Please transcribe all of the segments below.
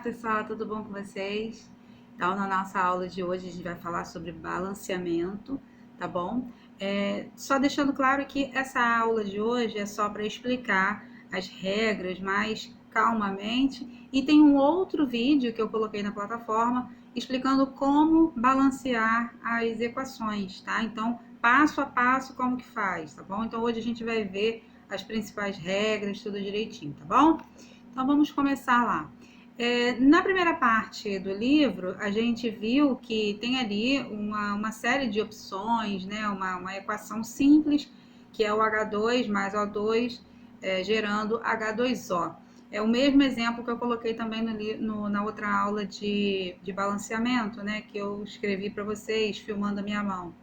pessoal, tudo bom com vocês? Então, na nossa aula de hoje, a gente vai falar sobre balanceamento, tá bom? Só deixando claro que essa aula de hoje é só para explicar as regras mais calmamente, e tem um outro vídeo que eu coloquei na plataforma explicando como balancear as equações, tá? Então, passo a passo como que faz, tá bom? Então, hoje a gente vai ver as principais regras, tudo direitinho, tá bom? Então, vamos começar lá. Na primeira parte do livro, a gente viu que tem ali uma série de opções, né? Uma equação simples, que é o H2 mais O2, gerando H2O. É o mesmo exemplo que eu coloquei também na outra aula de balanceamento, né? Que eu escrevi para vocês, filmando a minha mão.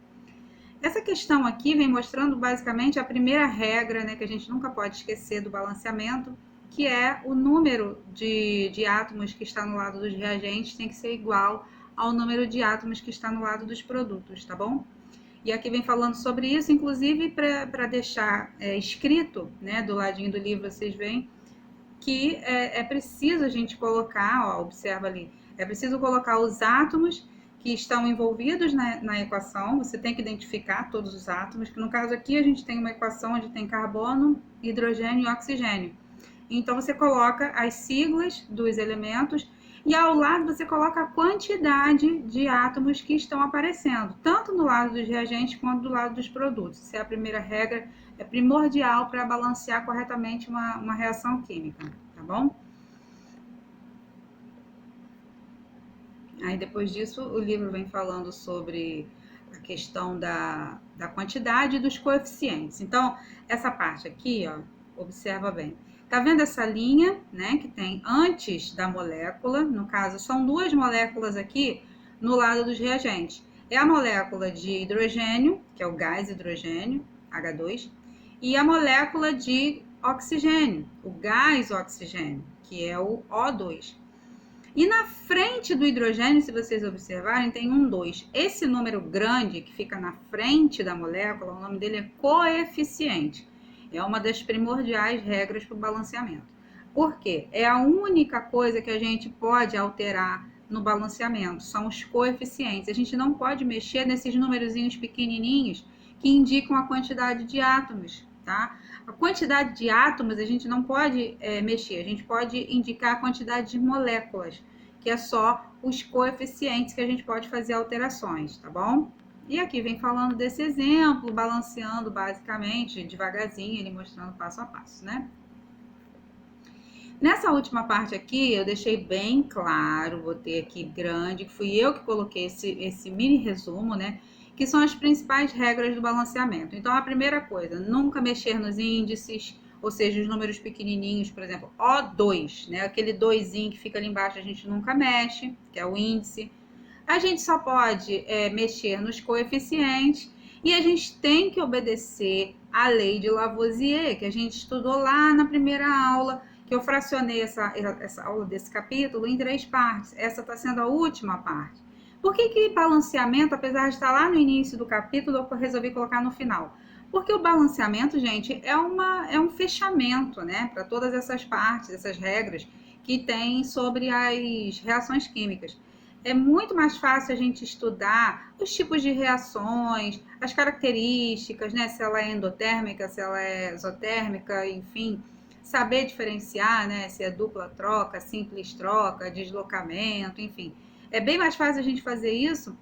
Essa questão aqui vem mostrando basicamente a primeira regra, né, que a gente nunca pode esquecer do balanceamento, que é o número de átomos que está no lado dos reagentes tem que ser igual ao número de átomos que está no lado dos produtos, tá bom? E aqui vem falando sobre isso, inclusive para deixar escrito, né, do ladinho do livro vocês veem, que é preciso a gente colocar, ó, observa ali, é preciso colocar os átomos que estão envolvidos na equação, você tem que identificar todos os átomos, que no caso aqui a gente tem uma equação onde tem carbono, hidrogênio e oxigênio. Então você coloca as siglas dos elementos e ao lado você coloca a quantidade de átomos que estão aparecendo, tanto no lado dos reagentes quanto do lado dos produtos. Essa é a primeira regra, é primordial para balancear corretamente uma reação química, tá bom? Aí depois disso o livro vem falando sobre a questão da quantidade e dos coeficientes. Então, essa parte aqui, ó, observa bem. Tá vendo essa linha, né, que tem antes da molécula, no caso são duas moléculas aqui no lado dos reagentes. É a molécula de hidrogênio, que é o gás hidrogênio, H2, e a molécula de oxigênio, o gás oxigênio, que é o O2. E na frente do hidrogênio, se vocês observarem, tem um 2. Esse número grande que fica na frente da molécula, o nome dele é coeficiente. É uma das primordiais regras para o balanceamento. Por quê? É a única coisa que a gente pode alterar no balanceamento, são os coeficientes. A gente não pode mexer nesses numerozinhos pequenininhos que indicam a quantidade de átomos, tá? A quantidade de átomos a gente não pode mexer, a gente pode indicar a quantidade de moléculas, que é só os coeficientes que a gente pode fazer alterações, tá bom? E aqui vem falando desse exemplo, balanceando basicamente, devagarzinho, ele mostrando passo a passo, né? Nessa última parte aqui, eu deixei bem claro, botei aqui grande, que fui eu que coloquei esse mini resumo, né? Que são as principais regras do balanceamento. Então, a primeira coisa, nunca mexer nos índices, ou seja, os números pequenininhos, por exemplo, O2, né? Aquele 2zinho que fica ali embaixo, a gente nunca mexe, que é o índice. A gente só pode mexer nos coeficientes e a gente tem que obedecer à lei de Lavoisier, que a gente estudou lá na primeira aula, que eu fracionei essa aula desse capítulo em 3 partes. Essa está sendo a última parte. Por que balanceamento, apesar de estar lá no início do capítulo, eu resolvi colocar no final? Porque o balanceamento, gente, é um fechamento, né, para todas essas partes, essas regras que tem sobre as reações químicas. É muito mais fácil a gente estudar os tipos de reações, as características, né, se ela é endotérmica, se ela é exotérmica, enfim, saber diferenciar, né, se é dupla troca, simples troca, deslocamento, enfim. É bem mais fácil a gente fazer isso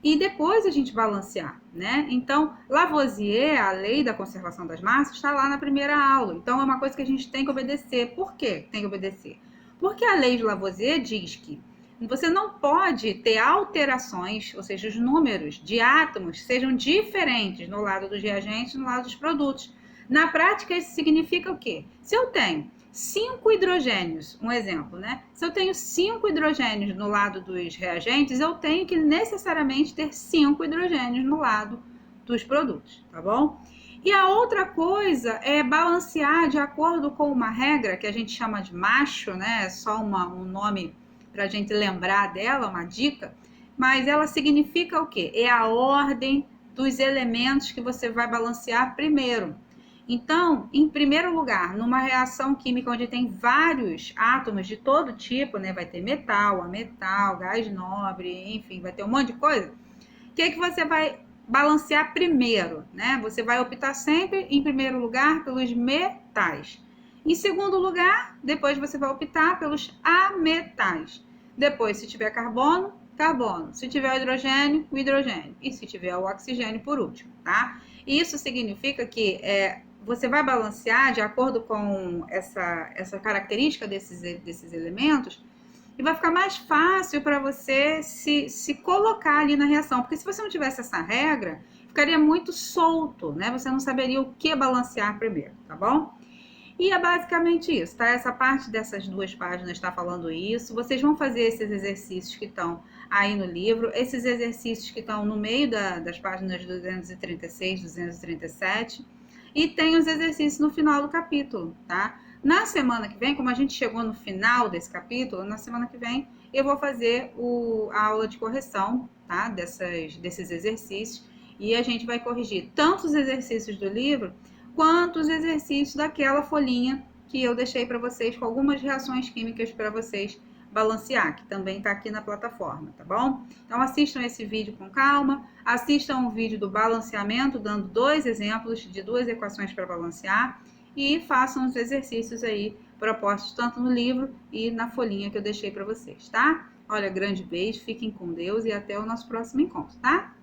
e depois a gente balancear, né? Então, Lavoisier, a lei da conservação das massas, está lá na primeira aula. Então, é uma coisa que a gente tem que obedecer. Por que tem que obedecer? Porque a lei de Lavoisier diz que você não pode ter alterações, ou seja, os números de átomos sejam diferentes no lado dos reagentes e no lado dos produtos. Na prática, isso significa o quê? Se eu tenho 5 hidrogênios, um exemplo, né? Se eu tenho 5 hidrogênios no lado dos reagentes, eu tenho que necessariamente ter 5 hidrogênios no lado dos produtos, tá bom? E a outra coisa é balancear de acordo com uma regra que a gente chama de macho, né? É só um nome para a gente lembrar dela, uma dica, mas ela significa o quê? É a ordem dos elementos que você vai balancear primeiro. Então, em primeiro lugar, numa reação química onde tem vários átomos de todo tipo, né? Vai ter metal, ametal, gás nobre, enfim, vai ter um monte de coisa. O que você vai balancear primeiro, né? Você vai optar sempre, em primeiro lugar, pelos metais. Em segundo lugar, depois você vai optar pelos ametais. Depois, se tiver carbono, carbono. Se tiver hidrogênio, o hidrogênio. E se tiver o oxigênio por último, tá? Isso significa que você vai balancear de acordo com essa característica desses elementos e vai ficar mais fácil para você se colocar ali na reação. Porque se você não tivesse essa regra, ficaria muito solto, né? Você não saberia o que balancear primeiro, tá bom? E é basicamente isso, tá? Essa parte dessas 2 páginas está falando isso. Vocês vão fazer esses exercícios que estão aí no livro, esses exercícios que estão no meio das páginas 236, 237. E tem os exercícios no final do capítulo, tá? Na semana que vem, como a gente chegou no final desse capítulo, na semana que vem eu vou fazer a aula de correção, tá? Desses exercícios. E a gente vai corrigir tanto os exercícios do livro quanto os exercícios daquela folhinha que eu deixei para vocês com algumas reações químicas para vocês balancear, que também está aqui na plataforma, tá bom? Então assistam esse vídeo com calma, assistam o vídeo do balanceamento, dando 2 exemplos de 2 equações para balancear e façam os exercícios aí propostos tanto no livro e na folhinha que eu deixei para vocês, tá? Olha, grande beijo, fiquem com Deus e até o nosso próximo encontro, tá?